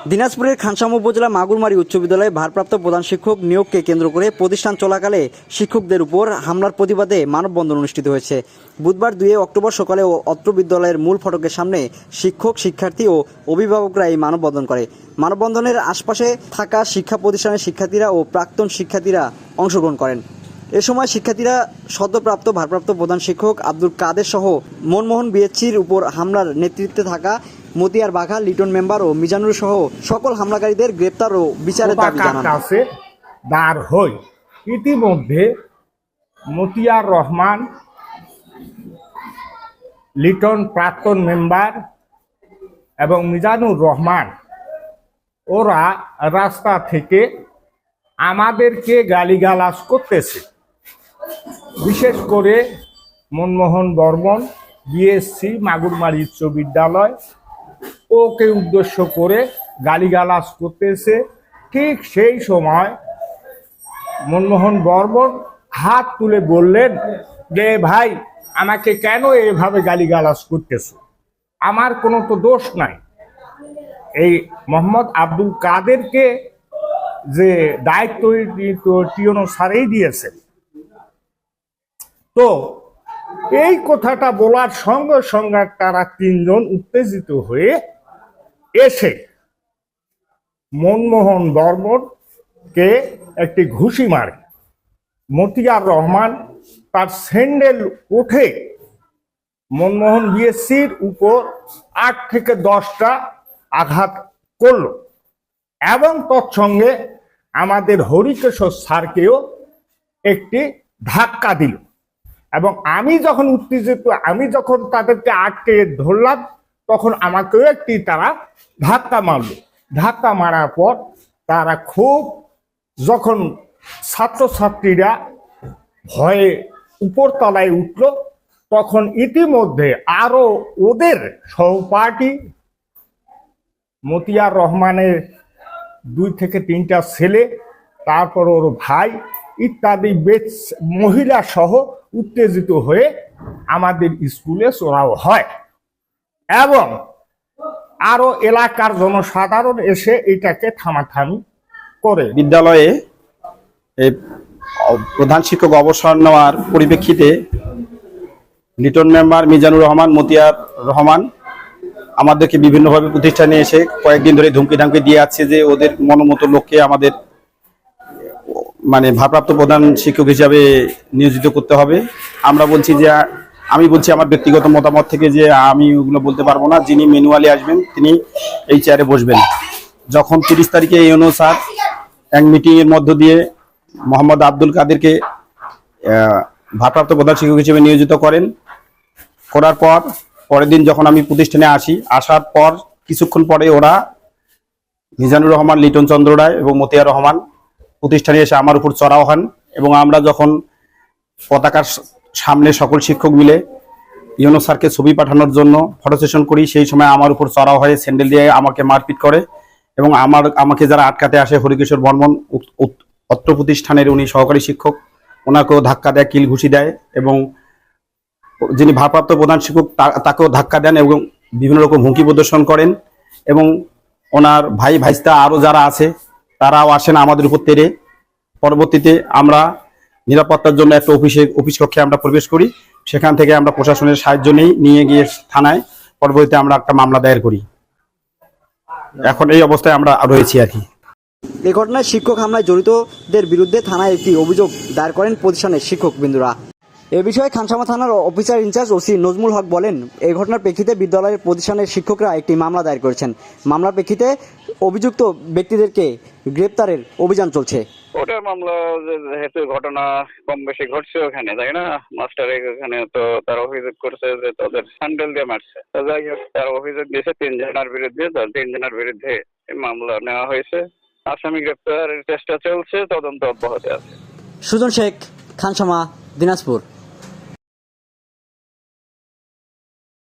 দিনাজপুরের খানসামা উপজেলা মাগুরমারি উচ্চ বিদ্যালয়ে ভারপ্রাপ্ত প্রধান শিক্ষক নিয়োগকে কেন্দ্র করে প্রতিষ্ঠান চলাকালে শিক্ষকদের উপর হামলার প্রতিবাদে মানববন্ধন অনুষ্ঠিত হয়েছে। বুধবার 2 অক্টোবর সকালে অত্র বিদ্যালয়ের মূল ফটকের সামনে শিক্ষক, শিক্ষার্থী ও অভিভাবকরা এই মানববন্ধন করে। মানববন্ধনের আশপাশে থাকা শিক্ষা প্রতিষ্ঠানের শিক্ষার্থীরা ও প্রাক্তন শিক্ষার্থীরা অংশগ্রহণ করেন। এ সময় শিক্ষার্থীরা সদ্যপ্রাপ্ত ভারপ্রাপ্ত প্রধান শিক্ষক আব্দুল কাদের সহ মনমোহন বিএসসির উপর হামলার নেতৃত্বে থাকা মতিয়ার বাঘা, লিটন মেম্বার ও মিজানুর সহ সকল হামলাকারীদের গ্রেপ্তার ও বিচারের দাবি জানান। দাঁড় হই ইতিমধ্যে মতিয়ার রহমান, লিটন প্রাক্তন মেম্বার এবং মিজানুর রহমান ওরা রাস্তা থেকে আমাদেরকে গালিগালাজ করতেছে। বিশেষ করে মনমোহন বর্মন বিএসসি মাগুরমারি উচ্চ বিদ্যালয় ওকে উদ্দেশ্য করে গালিগালাজ করতেছে। ঠিক সেই সময় মনমোহন বর্মন হাত তুলে বললেন যে, ভাই আমাকে কেন এভাবে গালিগালাজ করতেছো? আমার কোনো তো দোষ নাই। এই মোহাম্মদ আব্দুল কাদেরকে যে দায়িত্ব টিওনো স্যারেই দিয়েছেন। তো এই কথাটা বলার সঙ্গে সঙ্গে তারা তিনজন উত্তেজিত হয়ে এসে মনমোহন বর্মনকে একটি ঘুষি মারে। মতিয়ার রহমান তার স্যান্ডেল উঠে মনমোহন বিএসসির উপর 8 থেকে 10টা আঘাত করল এবং তৎসঙ্গে আমাদের হরিকেশ্বর স্যারকেও একটি ধাক্কা দিল। এবং আমি যখন উত্তেজিত, আমি যখন তাদেরকে আটকে ধরলাম, তখন আমাকেও একটি তারা ধাক্কা মারল। ধাক্কা মারার পর তারা খুব যখন ছাত্রছাত্রীরা ভয়ে উপরতলায় উঠল, তখন ইতিমধ্যে আরো ওদের সহপাঠী মতিয়ার রহমানের 2 থেকে 3টা ছেলে, তারপর ওর ভাই ইত্যাদি মহিলা সহ উত্তেজিত হয়ে আমাদের স্কুলে চড়াও হয় এবং আরো এলাকার জনসাধারণ এসে এটাকে থামাথামি করে। বিদ্যালয়ে এই প্রধান শিক্ষক অবসর নেওয়ার পরিপ্রেক্ষিতে লিটন মেম্বার, মিজানুর রহমান, মতিয়ার রহমান আমাদেরকে বিভিন্নভাবে প্রতিষ্ঠানে এসে কয়েকদিন ধরে ধুমকি ধামকি দিয়ে আসছে যে ওদের মনোমতো লোককে আমাদের ভারপ্রাপ্ত প্রধান শিক্ষক হিসাবে নিয়োজিত করতে হবে। আমরা বলছি যে, আমি বলছি আমার ব্যক্তিগত মতামত থেকে যে আমি ওগুলো বলতে পারবো না। যিনি ম্যানুয়ালি আসবেন তিনি এই চেয়ারে বসবেন। যখন 30 তারিখে ইউনো স্যার এক মিটিংয়ের মধ্য দিয়ে মোহাম্মদ আব্দুল কাদেরকে ভারপ্রাপ্ত প্রধান শিক্ষক হিসেবে নিয়োজিত করার পর পরের দিন যখন আমি প্রতিষ্ঠানে আসার পর কিছুক্ষণ পরে ওরা মিজানুর রহমান, লিটন চন্দ্র রায় এবং মতিয়ার রহমান প্রতিষ্ঠানে এসে আমার উপর চড়াও হন এবং আমরা যখন পতাকার সামনে সকল শিক্ষক মিলে ইউনো স্যারকে ছবি পাঠানোর জন্য ফটো সেশন করি, সেই সময় আমার উপর চড়াও হয়ে স্যান্ডেল দিয়ে আমাকে মারপিট করে এবং আমাকে যারা আটকাতে আসে হরিকেশ্বর বর্মন অত্র প্রতিষ্ঠানের উনি সহকারী শিক্ষক, ওনাকেও ধাক্কা দেয়, কিল ঘুষি দেয় এবং যিনি ভারপ্রাপ্ত প্রধান শিক্ষক তাকেও ধাক্কা দেন এবং বিভিন্ন রকম হুমকি প্রদর্শন করেন এবং ওনার ভাই ভাইস্তা আরও যারা আছে তারাও আসেন আমাদের উপর তেড়ে। পরবর্তীতে আমরা নিরাপত্তার জন্য একটা অফিস কক্ষে আমরা প্রবেশ করি। সেখান থেকে আমরা প্রশাসনের সাহায্য নিয়ে গিয়ে থানায় পরবর্তীতে আমরা একটা মামলা দায়ের করি। এখন এই অবস্থায় আমরা রয়েছি আর কি। এই ঘটনায় শিক্ষক হামলায় জড়িতদের বিরুদ্ধে থানায় একটি অভিযোগ দায়ের করেন প্রতিষ্ঠানের শিক্ষকবৃন্দরা। এ বিষয়ে খানসামা থানার অফিসার ইনচার্জ ওসি নজমুল হক বলেন, এই ঘটনার প্রেক্ষিতে বিদ্যালয়ের প্রতিষ্ঠানের শিক্ষকরা একটি মামলা দায়ের করেছেন। মামলার প্রেক্ষিতে অভিযুক্ত ব্যক্তিদেরকে গ্রেপ্তারের অভিযান চলছে। ওটার মামলা যেহেতু ঘটনা কম বেশি ঘটছে ওখানে, তাই না? মাস্টারের ওখানে তো তারা অভিযোগ করছে যে তাদের স্যান্ডেল দিয়ে মারছে। তো যাই হোক, তারা অভিযোগ দিয়েছে 3 জনের বিরুদ্ধে। 3 জনের বিরুদ্ধে মামলা নেওয়া হয়েছে। আসামি গ্রেপ্তারের চেষ্টা চলছে, তদন্ত অব্যাহত আছে। সুজন শেখ, খানসামা, দিনাজপুর।